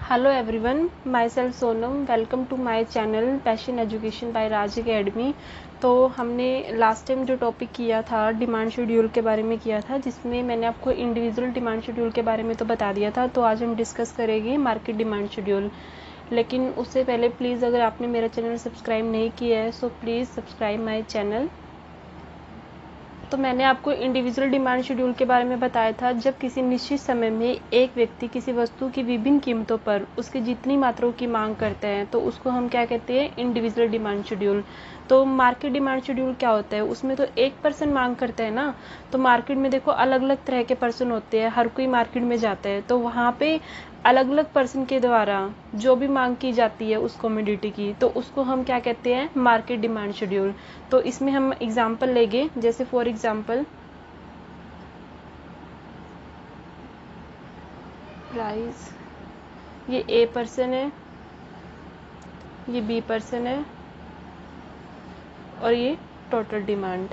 Hello everyone, myself Sonam. Welcome to my channel passion education by Raj academy. तो हमने last time जो topic किया था डिमांड शेड्यूल के बारे में किया था, जिसमें मैंने आपको इंडिविजुअल डिमांड शेड्यूल के बारे में तो बता दिया था। तो आज हम डिस्कस करेंगे मार्केट डिमांड शेड्यूल। लेकिन उससे पहले प्लीज़, अगर आपने मेरा चैनल सब्सक्राइब नहीं किया है so please subscribe my channel. तो मैंने आपको इंडिविजुअल डिमांड शेड्यूल के बारे में बताया था, जब किसी निश्चित समय में एक व्यक्ति किसी वस्तु की विभिन्न कीमतों पर उसकी जितनी मात्राओं की मांग करते हैं तो उसको हम क्या कहते हैं, इंडिविजुअल डिमांड शेड्यूल। तो मार्केट डिमांड शेड्यूल क्या होता है, उसमें तो एक पर्सन मांग करता है ना। तो मार्केट में देखो अलग अलग तरह के पर्सन होते हैं, हर कोई मार्केट में जाता है, तो वहाँ पे अलग अलग पर्सन के द्वारा जो भी मांग की जाती है उस कमोडिटी की, तो उसको हम क्या कहते हैं, मार्केट डिमांड शेड्यूल। तो इसमें हम एग्जांपल लेंगे, जैसे फॉर एग्जांपल प्राइस, ये ए पर्सन है, ये बी पर्सन है और ये टोटल डिमांड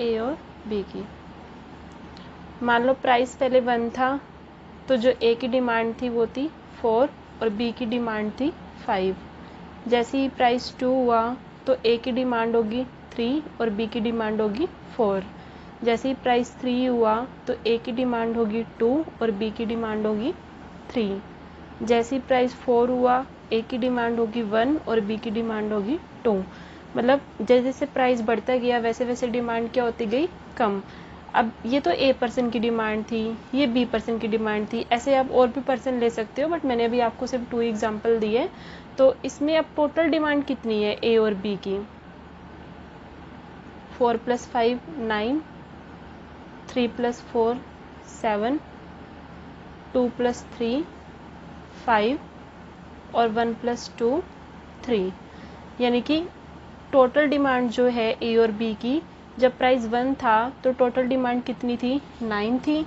ए और बी की। मान लो प्राइस पहले 1 था, तो जो ए की डिमांड थी वो थी 4 और बी की डिमांड थी 5। जैसे ही प्राइस 2 हुआ तो ए की डिमांड होगी 3 और बी की डिमांड होगी 4। जैसे ही प्राइस 3 हुआ तो ए की डिमांड होगी 2 और बी की डिमांड होगी 3। जैसे ही प्राइस 4 हुआ, ए की डिमांड होगी 1 और बी की डिमांड होगी 2। मतलब जैसे जैसे प्राइस बढ़ता गया वैसे वैसे डिमांड क्या होती गई, कम। अब ये तो ए पर्सन की डिमांड थी, ये बी पर्सन की डिमांड थी, ऐसे आप और भी पर्सन ले सकते हो, बट मैंने अभी आपको सिर्फ 2 एग्जांपल दिए। तो इसमें अब टोटल डिमांड कितनी है ए और बी की, 4 + 5 9, 3 + 4 7, 2 + 3 5 और 1 + 2 3। यानी कि टोटल डिमांड जो है ए और बी की, जब प्राइस 1 था तो टोटल डिमांड कितनी थी, 9 थी।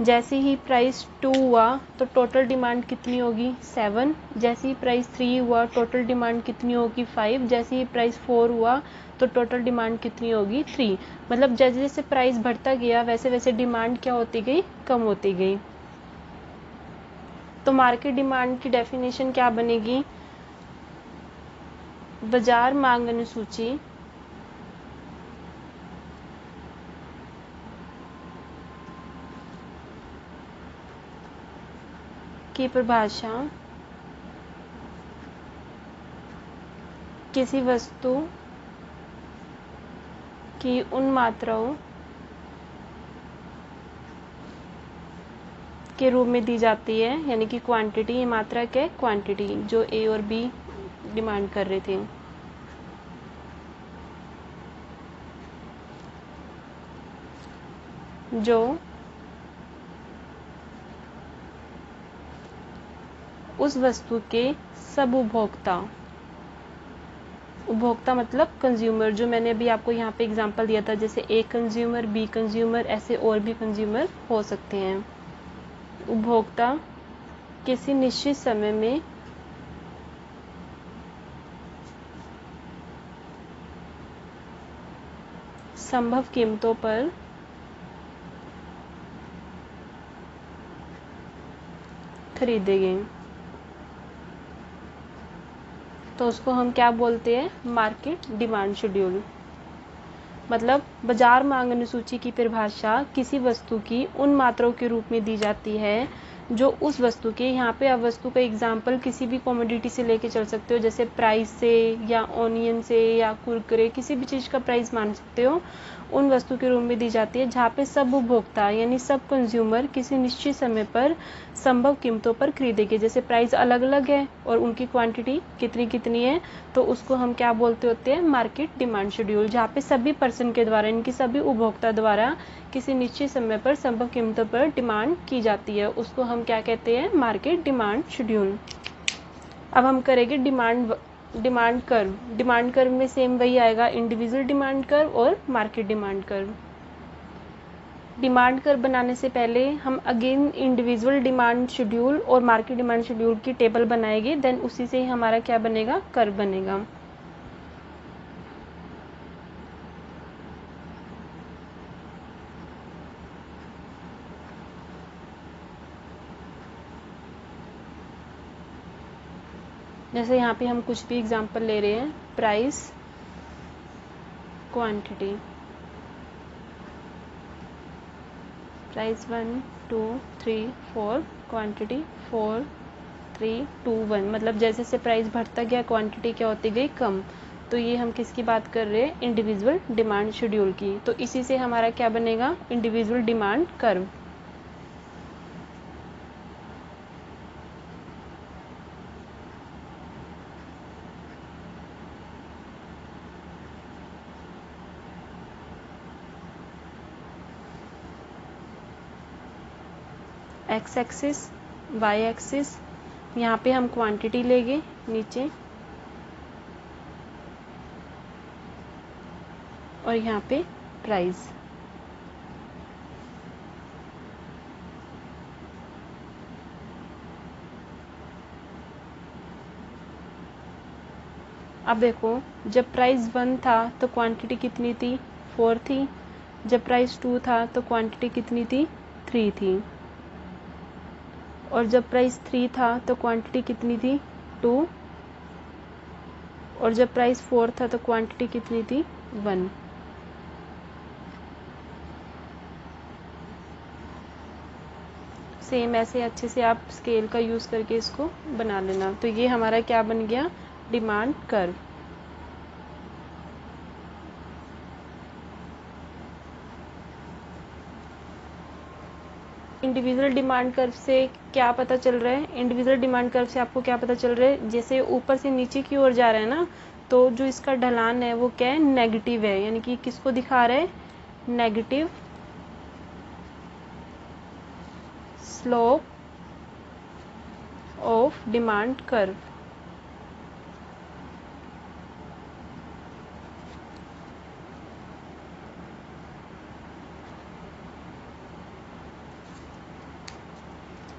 जैसे ही प्राइस 2 हुआ तो टोटल डिमांड कितनी होगी, 7। जैसे ही प्राइस 3 हुआ टोटल डिमांड कितनी होगी, 5। जैसे ही प्राइस 4 हुआ तो टोटल डिमांड कितनी होगी, 3। मतलब जैसे जैसे प्राइस बढ़ता गया वैसे वैसे डिमांड क्या होती गई, कम होती गई। तो मार्केट डिमांड की डेफिनेशन क्या बनेगी, बाजार मांग अनुसूची की परिभाषा किसी वस्तु की उन मात्राओं के रूप में दी जाती है, यानी कि क्वांटिटी, ये मात्रा क्या है, क्वांटिटी, जो ए और बी डिमांड कर रहे थे। जो उस वस्तु के सब उपभोक्ता, उपभोक्ता मतलब कंज्यूमर, जो मैंने अभी आपको यहाँ पे एग्जांपल दिया था, जैसे ए कंज्यूमर, बी कंज्यूमर, ऐसे और भी कंज्यूमर हो सकते हैं। उपभोक्ता किसी निश्चित समय में संभव कीमतों पर खरीदेंगे, तो उसको हम क्या बोलते हैं, मार्केट डिमांड शेड्यूल। मतलब बाजार मांग अनुसूची की परिभाषा किसी वस्तु की उन मात्राओं के रूप में दी जाती है जो उस वस्तु के, यहाँ पे आप वस्तु का एग्जाम्पल किसी भी कमोडिटी से लेके चल सकते हो, जैसे प्राइस से या ऑनियन से या कुरकुरे, किसी भी चीज़ का प्राइस मान सकते हो, उन वस्तु के रूप में दी जाती है जहाँ पे सब उपभोक्ता यानी सब कंज्यूमर किसी निश्चित समय पर संभव कीमतों पर खरीदेंगे। जैसे प्राइस अलग अलग है और उनकी क्वांटिटी कितनी कितनी है, तो उसको हम क्या बोलते होते हैं, मार्केट डिमांड शेड्यूल। जहाँ पे सभी पर्सन के द्वारा, इनकी सभी उपभोक्ता द्वारा किसी निश्चित समय पर संभव कीमतों पर डिमांड की जाती है, उसको हम क्या कहते हैं, मार्केट डिमांड शेड्यूल। अब हम करेंगे डिमांड कर्व। डिमांड कर्व में सेम वही आएगा, इंडिविजुअल डिमांड कर्व और market demand curve. Demand curve बनाने से पहले हम अगेन इंडिविजुअल डिमांड शेड्यूल और मार्केट डिमांड शेड्यूल की टेबल बनाएंगे, देन उसी से ही हमारा क्या बनेगा, कर्व बनेगा। जैसे यहाँ पे हम कुछ भी एग्जांपल ले रहे हैं, प्राइस, क्वांटिटी, प्राइस 1 2 3 4, क्वांटिटी 4 3 2 1, मतलब जैसे जैसे प्राइस बढ़ता गया क्वांटिटी क्या होती गई, कम। तो ये हम किसकी बात कर रहे हैं, इंडिविजुअल डिमांड शेड्यूल की। तो इसी से हमारा क्या बनेगा, individual demand curve. X axis, Y axis, यहाँ पे हम क्वांटिटी लेंगे नीचे, और यहाँ पे प्राइस। अब देखो, जब प्राइस 1 था तो क्वांटिटी कितनी थी, 4 थी। जब प्राइस 2 था तो क्वांटिटी कितनी थी, 3 थी। और जब प्राइस 3 था तो क्वांटिटी कितनी थी, 2। और जब प्राइस 4 था तो क्वांटिटी कितनी थी, 1। सेम ऐसे अच्छे से आप स्केल का यूज़ करके इसको बना लेना। तो ये हमारा क्या बन गया, demand curve. Individual demand curve से क्या पता चल रहा है, इंडिविजुअल डिमांड कर्व से आपको क्या पता चल रहा है, जैसे ऊपर से नीचे की ओर जा रहा है ना, तो जो इसका ढलान है वो क्या है, नेगेटिव है। यानी कि किसको दिखा रहा है, negative slope of demand curve.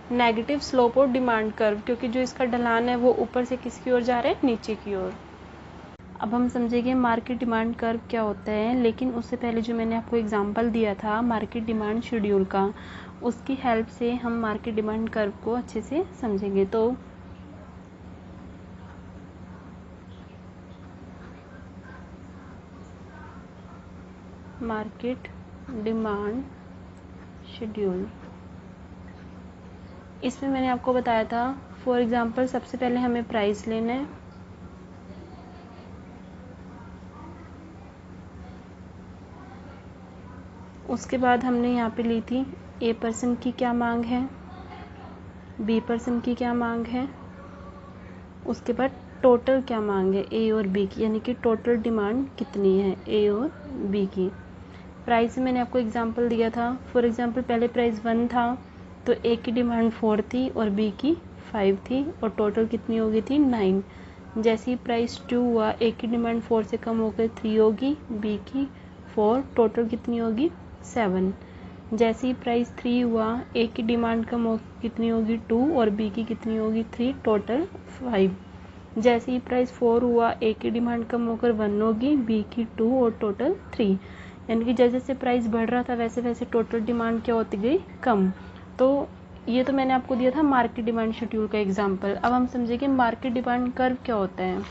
Negative slope of demand curve, क्योंकि जो इसका ढलान है वो ऊपर से किसकी ओर जा रहा है, नीचे की ओर। अब हम समझेंगे मार्केट डिमांड कर्व क्या होता है, लेकिन उससे पहले जो मैंने आपको एग्जांपल दिया था मार्केट डिमांड शेड्यूल का, उसकी हेल्प से हम मार्केट डिमांड कर्व को अच्छे से समझेंगे। तो मार्केट डिमांड शेड्यूल, इसमें मैंने आपको बताया था, फॉर एग्जांपल सबसे पहले हमें प्राइस लेना है, उसके बाद हमने यहाँ पे ली थी ए पर्सन की क्या मांग है, बी पर्सन की क्या मांग है, उसके बाद टोटल क्या मांग है ए और बी की, यानी कि टोटल डिमांड कितनी है ए और बी की। प्राइस में मैंने आपको एग्जांपल दिया था, फॉर एग्जांपल पहले प्राइस 1 था तो ए की डिमांड 4 थी और बी की 5 थी, और टोटल कितनी हो गई थी, 9। जैसे ही प्राइस 2 हुआ, ए की डिमांड 4 से कम होकर 3 होगी, बी की 4, टोटल कितनी होगी, 7। जैसे ही प्राइस 3 हुआ, ए की डिमांड कम हो कितनी होगी, 2, और बी की कितनी होगी, 3, टोटल 5। जैसे ही प्राइस 4 हुआ, ए की डिमांड कम होकर 1 होगी, बी की 2 और टोटल 3। यानी कि जैसे जैसे प्राइस बढ़ रहा था वैसे वैसे टोटल डिमांड क्या होती गई, कम। तो ये तो मैंने आपको दिया था मार्केट डिमांड शेड्यूल का एग्जांपल। अब हम समझेंगे मार्केट डिमांड कर्व क्या होता है।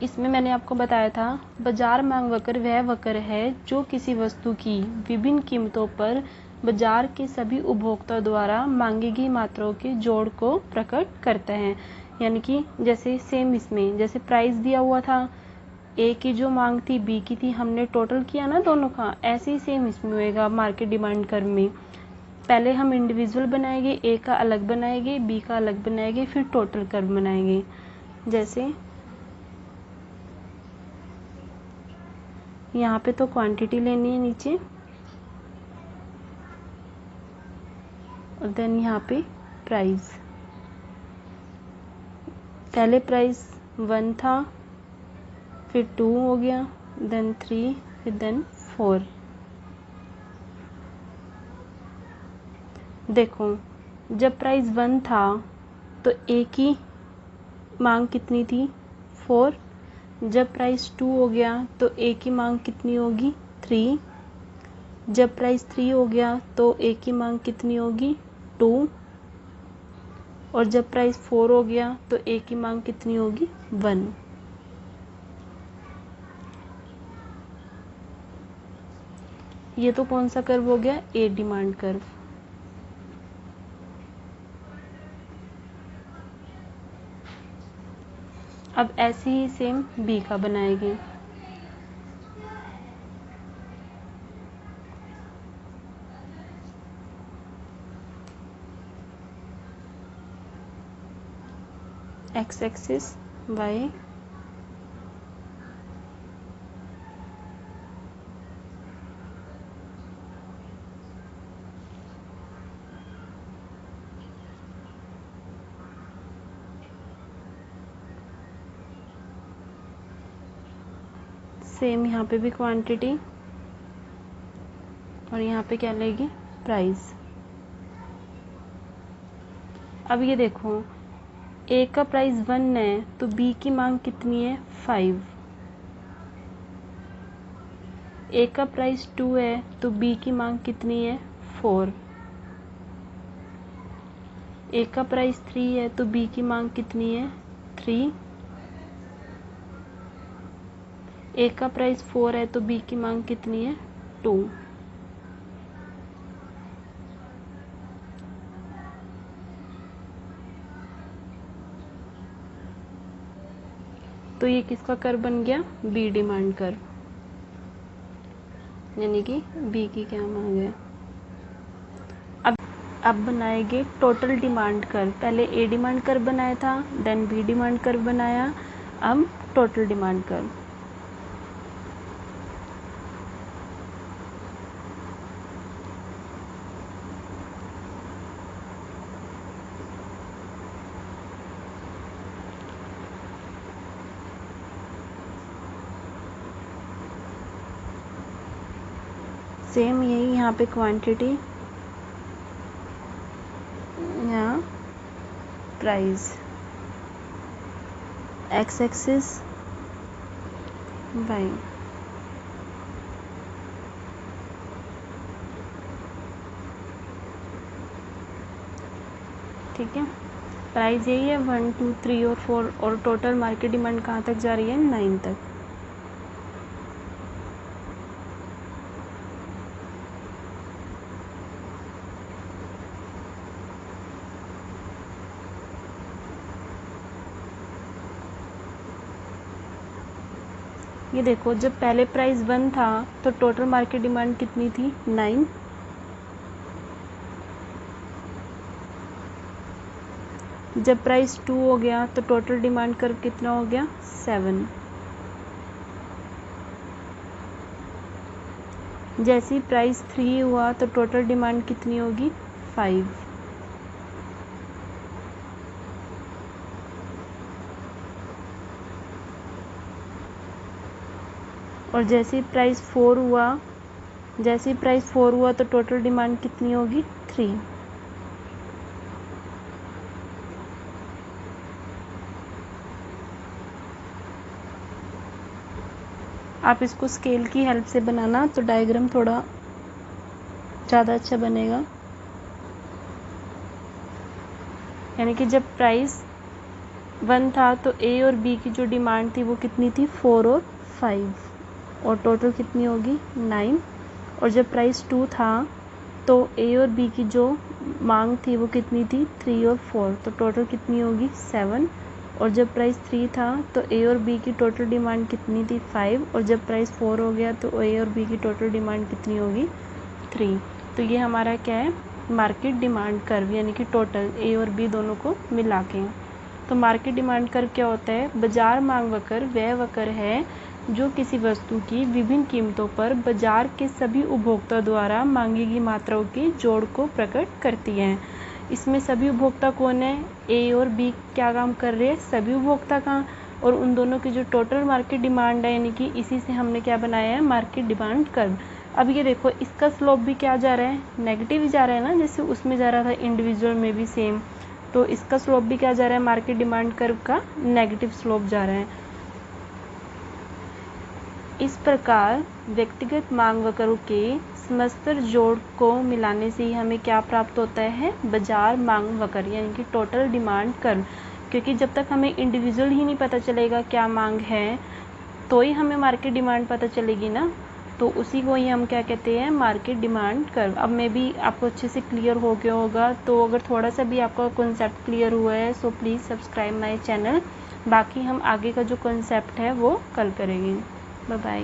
इसमें मैंने आपको बताया था, बाजार मांग वक्र वह वक्र है जो किसी वस्तु की विभिन्न कीमतों पर बाजार के सभी उपभोक्ताओं द्वारा मांगी गई मात्राओं के जोड़ को प्रकट करता है। यानी कि जैसे सेम इसमें जैसे प्राइस दिया हुआ था, ए की जो मांग थी बी की थी, हमने टोटल किया ना दोनों का, ऐसे ही सेम इसमें होएगा मार्केट डिमांड कर्व में। पहले हम इंडिविजुअल बनाएंगे, ए का अलग बनाएंगे, बी का अलग बनाएंगे, फिर टोटल कर्व बनाएंगे। जैसे यहाँ पे तो क्वांटिटी लेनी है नीचे, और देन यहाँ पे प्राइस। पहले प्राइस 1 था, फिर 2 हो गया, देन 3, फिर देन 4। देखो, जब प्राइस 1 था तो ए की मांग कितनी थी, 4। जब प्राइस 2 हो गया तो ए की मांग कितनी होगी, 3। जब प्राइस 3 हो गया तो ए की मांग कितनी होगी, 2। और जब प्राइस 4 हो गया तो ए की मांग कितनी होगी 1। ये तो कौन सा कर्व हो गया, ए डिमांड कर्व। अब ऐसे ही सेम बी का बनाएंगे। एक्स एक्सिस वाई, सेम यहाँ पे भी क्वांटिटी और यहाँ पे क्या लेगी, प्राइस। अब ये देखो ए का प्राइस 1 है तो बी की मांग कितनी है 5। ए का प्राइस 2 है तो बी की मांग कितनी है 4। ए का प्राइस 3 है तो बी की मांग कितनी है 3। ए का प्राइस 4 है तो बी की मांग कितनी है 2। तो ये किसका कर्व बन गया, बी डिमांड कर्व, यानी कि बी की क्या मांग है। अब बनाएंगे टोटल डिमांड कर्व। पहले ए डिमांड कर्व बनाया था, देन बी डिमांड कर्व बनाया, अब टोटल डिमांड कर्व। सेम यही यहाँ पे क्वांटिटी, यहाँ प्राइस, एक्स एक्सिस वाई। ठीक है, प्राइस यही है 1 2 3 और 4 और टोटल मार्केट डिमांड कहाँ तक जा रही है 9 तक। ये देखो जब पहले प्राइस 1 था तो टोटल मार्केट डिमांड कितनी थी 9। जब प्राइस 2 हो गया तो टोटल डिमांड कर्व कितना हो गया 7। जैसे ही प्राइस 3 हुआ तो टोटल डिमांड कितनी होगी 5। और जैसे ही प्राइस 4 हुआ तो टोटल डिमांड कितनी होगी 3। आप इसको स्केल की हेल्प से बनाना तो डायग्राम थोड़ा ज़्यादा अच्छा बनेगा। यानी कि जब प्राइस 1 था तो ए और बी की जो डिमांड थी वो कितनी थी 4 और 5 और टोटल कितनी होगी 9। और जब प्राइस 2 था तो ए और बी की जो मांग थी वो कितनी थी 3 और 4 तो टोटल कितनी होगी 7। और जब प्राइस 3 था तो ए और बी की टोटल डिमांड कितनी थी 5 और जब प्राइस 4 हो गया तो ए और बी की टोटल डिमांड कितनी होगी 3। तो ये हमारा क्या है मार्केट डिमांड कर्व, यानी कि टोटल ए और बी दोनों को मिला के। तो मार्केट डिमांड कर्व क्या होता है, बाजार मांग वक्र वह वक्र है जो किसी वस्तु की विभिन्न कीमतों पर बाजार के सभी उपभोक्ता द्वारा मांगी गई मात्राओं के जोड़ को प्रकट करती है। इसमें सभी उपभोक्ता कौन है, ए और बी क्या काम कर रहे हैं, सभी उपभोक्ता का, और उन दोनों की जो टोटल मार्केट डिमांड है, यानी कि इसी से हमने क्या बनाया है मार्केट डिमांड कर्व। अब ये देखो इसका स्लोप भी क्या जा रहा है, नेगेटिव ही जा रहा है ना, जैसे उसमें जा रहा था इंडिविजुअल में भी सेम। तो इसका स्लोप भी क्या जा रहा है, मार्केट डिमांड कर्व का नेगेटिव स्लोप जा रहा है। इस प्रकार व्यक्तिगत मांग वक्रों के समस्तर जोड़ को मिलाने से ही हमें क्या प्राप्त होता है, बाजार मांग वक्र यानी कि टोटल डिमांड कर्व। क्योंकि जब तक हमें इंडिविजुअल ही नहीं पता चलेगा क्या मांग है तो ही हमें मार्केट डिमांड पता चलेगी ना। तो उसी को ही हम क्या कहते हैं, मार्केट डिमांड कर्व। अब मे भी आपको अच्छे से क्लियर हो गया होगा। तो अगर थोड़ा सा भी आपका कॉन्सेप्ट क्लियर हुआ है so please subscribe my channel. बाकी हम आगे का जो कॉन्सेप्ट है वो कल करेंगे। Bye bye.